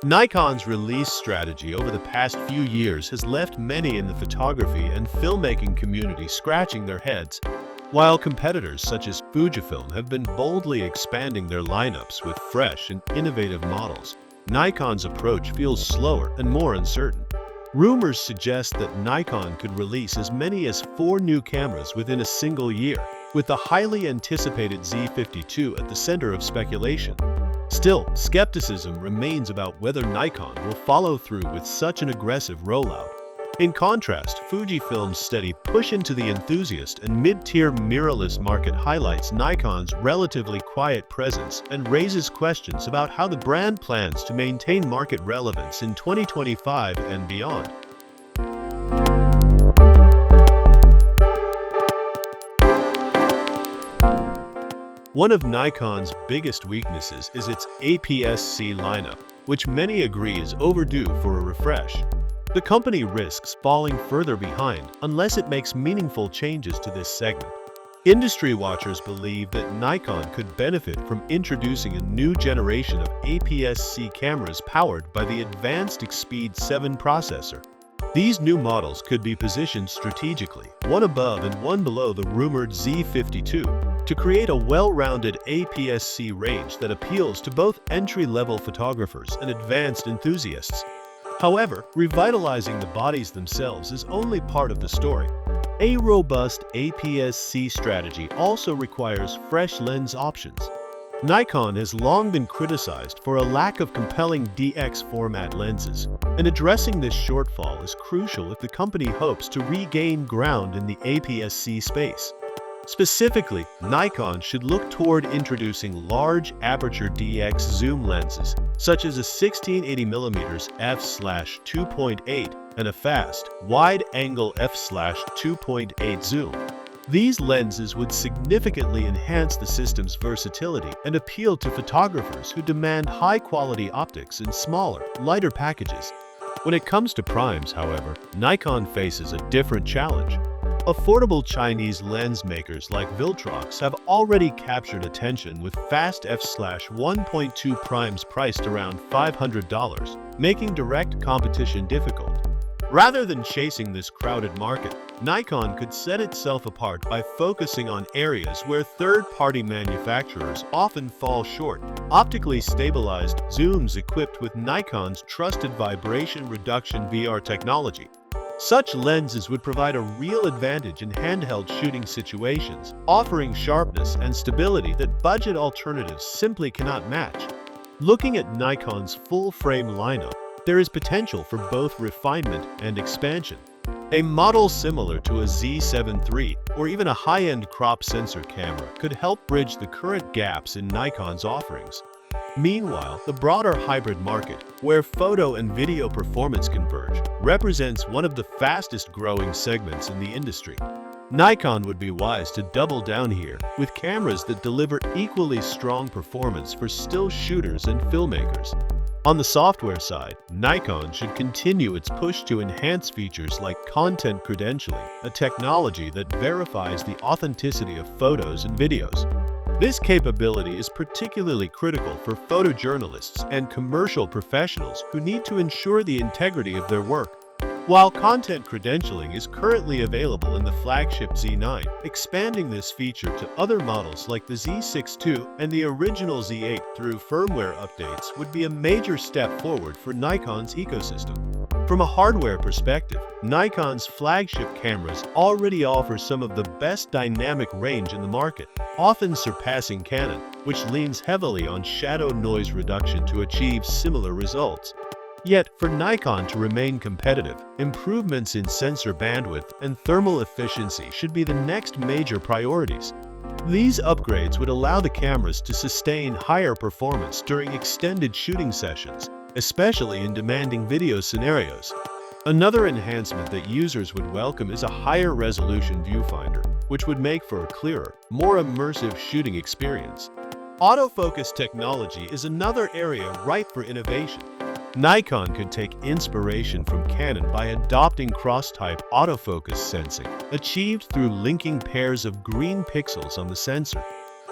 Nikon's release strategy over the past few years has left many in the photography and filmmaking community scratching their heads. While competitors such as Fujifilm have been boldly expanding their lineups with fresh and innovative models, Nikon's approach feels slower and more uncertain. Rumors suggest that Nikon could release as many as 4 new cameras within a single year, with the highly anticipated Z8 II at the center of speculation. Still, skepticism remains about whether Nikon will follow through with such an aggressive rollout. In contrast, Fujifilm's steady push into the enthusiast and mid-tier mirrorless market highlights Nikon's relatively quiet presence and raises questions about how the brand plans to maintain market relevance in 2025 and beyond. One of Nikon's biggest weaknesses is its APS-C lineup, which many agree is overdue for a refresh. The company risks falling further behind unless it makes meaningful changes to this segment. Industry watchers believe that Nikon could benefit from introducing a new generation of APS-C cameras powered by the advanced Speed 7 processor. These new models could be positioned strategically, one above and one below the rumored Z8 II, to create a well-rounded APS-C range that appeals to both entry-level photographers and advanced enthusiasts. However, revitalizing the bodies themselves is only part of the story. A robust APS-C strategy also requires fresh lens options. Nikon has long been criticized for a lack of compelling DX format lenses, and addressing this shortfall is crucial if the company hopes to regain ground in the APS-C space. Specifically, Nikon should look toward introducing large aperture DX zoom lenses, such as a 1680mm f/2.8 and a fast, wide-angle f/2.8 zoom. These lenses would significantly enhance the system's versatility and appeal to photographers who demand high-quality optics in smaller, lighter packages. When it comes to primes, however, Nikon faces a different challenge. Affordable Chinese lens makers like Viltrox have already captured attention with fast f/1.2 primes priced around $500, making direct competition difficult. Rather than chasing this crowded market, Nikon could set itself apart by focusing on areas where third-party manufacturers often fall short. Optically stabilized zooms equipped with Nikon's trusted vibration reduction VR technology. Such lenses would provide a real advantage in handheld shooting situations, offering sharpness and stability that budget alternatives simply cannot match. Looking at Nikon's full-frame lineup, there is potential for both refinement and expansion. A model similar to a Z7 III or even a high-end crop sensor camera could help bridge the current gaps in Nikon's offerings. Meanwhile, the broader hybrid market, where photo and video performance converge, represents one of the fastest-growing segments in the industry. Nikon would be wise to double down here, with cameras that deliver equally strong performance for still shooters and filmmakers. On the software side, Nikon should continue its push to enhance features like content credentialing, a technology that verifies the authenticity of photos and videos. This capability is particularly critical for photojournalists and commercial professionals who need to ensure the integrity of their work. While content credentialing is currently available in the flagship Z9, expanding this feature to other models like the Z6 II and the original Z8 through firmware updates would be a major step forward for Nikon's ecosystem. From a hardware perspective, Nikon's flagship cameras already offer some of the best dynamic range in the market, often surpassing Canon, which leans heavily on shadow noise reduction to achieve similar results. Yet, for Nikon to remain competitive, improvements in sensor bandwidth and thermal efficiency should be the next major priorities. These upgrades would allow the cameras to sustain higher performance during extended shooting sessions, especially in demanding video scenarios. Another enhancement that users would welcome is a higher resolution viewfinder, which would make for a clearer, more immersive shooting experience. Autofocus technology is another area ripe for innovation. Nikon could take inspiration from Canon by adopting cross-type autofocus sensing, achieved through linking pairs of green pixels on the sensor.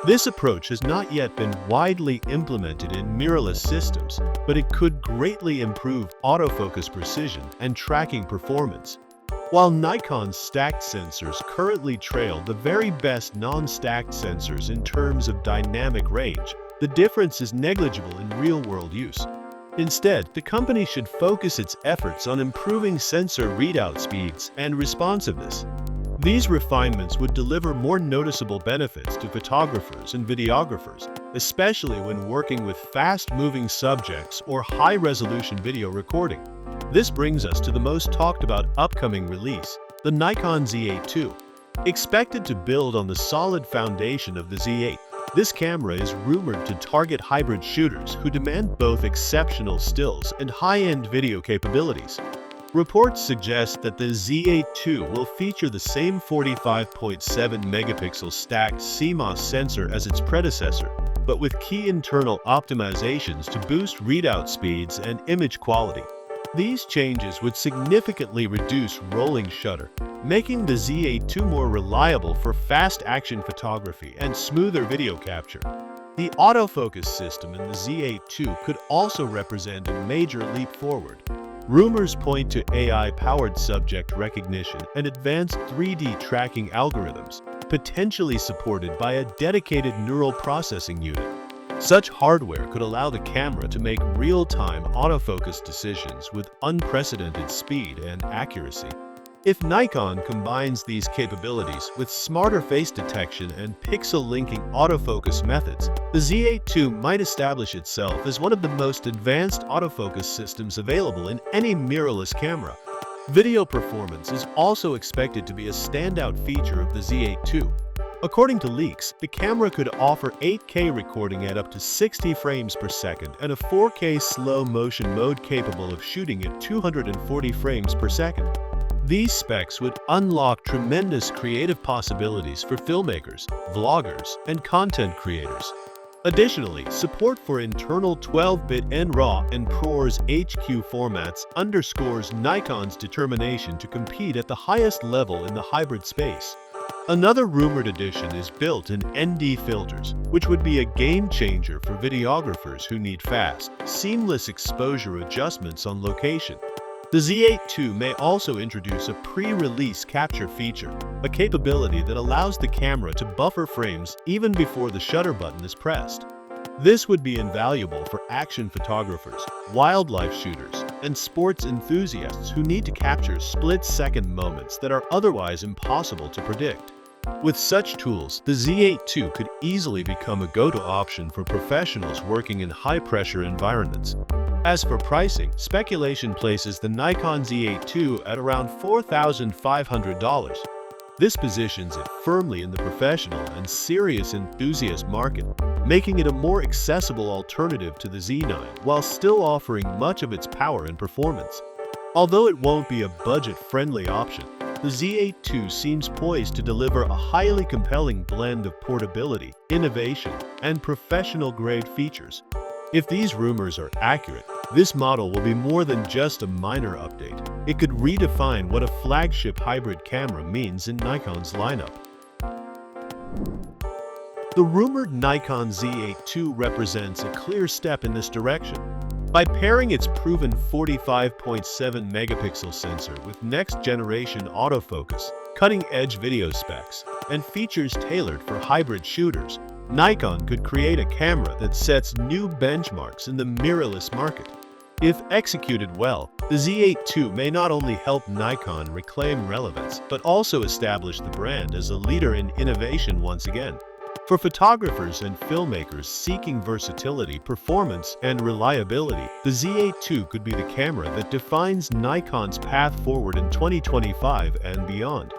This approach has not yet been widely implemented in mirrorless systems, but it could greatly improve autofocus precision and tracking performance. While Nikon's stacked sensors currently trail the very best non-stacked sensors in terms of dynamic range, the difference is negligible in real-world use. Instead, the company should focus its efforts on improving sensor readout speeds and responsiveness. These refinements would deliver more noticeable benefits to photographers and videographers, especially when working with fast-moving subjects or high-resolution video recording. This brings us to the most talked about upcoming release, the Nikon Z8 II. Expected to build on the solid foundation of the Z8, this camera is rumored to target hybrid shooters who demand both exceptional stills and high-end video capabilities. Reports suggest that the Z8 II will feature the same 45.7 megapixel stacked CMOS sensor as its predecessor, but with key internal optimizations to boost readout speeds and image quality. These changes would significantly reduce rolling shutter, making the Z8 II more reliable for fast action photography and smoother video capture. The autofocus system in the Z8 II could also represent a major leap forward. Rumors point to AI-powered subject recognition and advanced 3D tracking algorithms, potentially supported by a dedicated neural processing unit. Such hardware could allow the camera to make real-time autofocus decisions with unprecedented speed and accuracy. If Nikon combines these capabilities with smarter face detection and pixel-linking autofocus methods, the Z8 II might establish itself as one of the most advanced autofocus systems available in any mirrorless camera. Video performance is also expected to be a standout feature of the Z8 II. According to leaks, the camera could offer 8K recording at up to 60 frames per second and a 4K slow-motion mode capable of shooting at 240 frames per second. These specs would unlock tremendous creative possibilities for filmmakers, vloggers, and content creators. Additionally, support for internal 12-bit NRAW and ProRes HQ formats underscores Nikon's determination to compete at the highest level in the hybrid space. Another rumored addition is built-in ND filters, which would be a game-changer for videographers who need fast, seamless exposure adjustments on location. The Z8 II may also introduce a pre-release capture feature, a capability that allows the camera to buffer frames even before the shutter button is pressed. This would be invaluable for action photographers, wildlife shooters, and sports enthusiasts who need to capture split-second moments that are otherwise impossible to predict. With such tools, the Z8 II could easily become a go-to option for professionals working in high-pressure environments. As for pricing, speculation places the Nikon Z8 II at around $4,500. This positions it firmly in the professional and serious enthusiast market, making it a more accessible alternative to the Z9 while still offering much of its power and performance. Although it won't be a budget-friendly option, the Z8 II seems poised to deliver a highly compelling blend of portability, innovation, and professional-grade features. If these rumors are accurate, this model will be more than just a minor update. It could redefine what a flagship hybrid camera means in Nikon's lineup. The rumored Nikon Z8 II represents a clear step in this direction. By pairing its proven 45.7 megapixel sensor with next-generation autofocus, cutting-edge video specs, and features tailored for hybrid shooters, Nikon could create a camera that sets new benchmarks in the mirrorless market. If executed well, the Z8 II may not only help Nikon reclaim relevance, but also establish the brand as a leader in innovation once again. For photographers and filmmakers seeking versatility, performance, and reliability, the Z8 II could be the camera that defines Nikon's path forward in 2025 and beyond.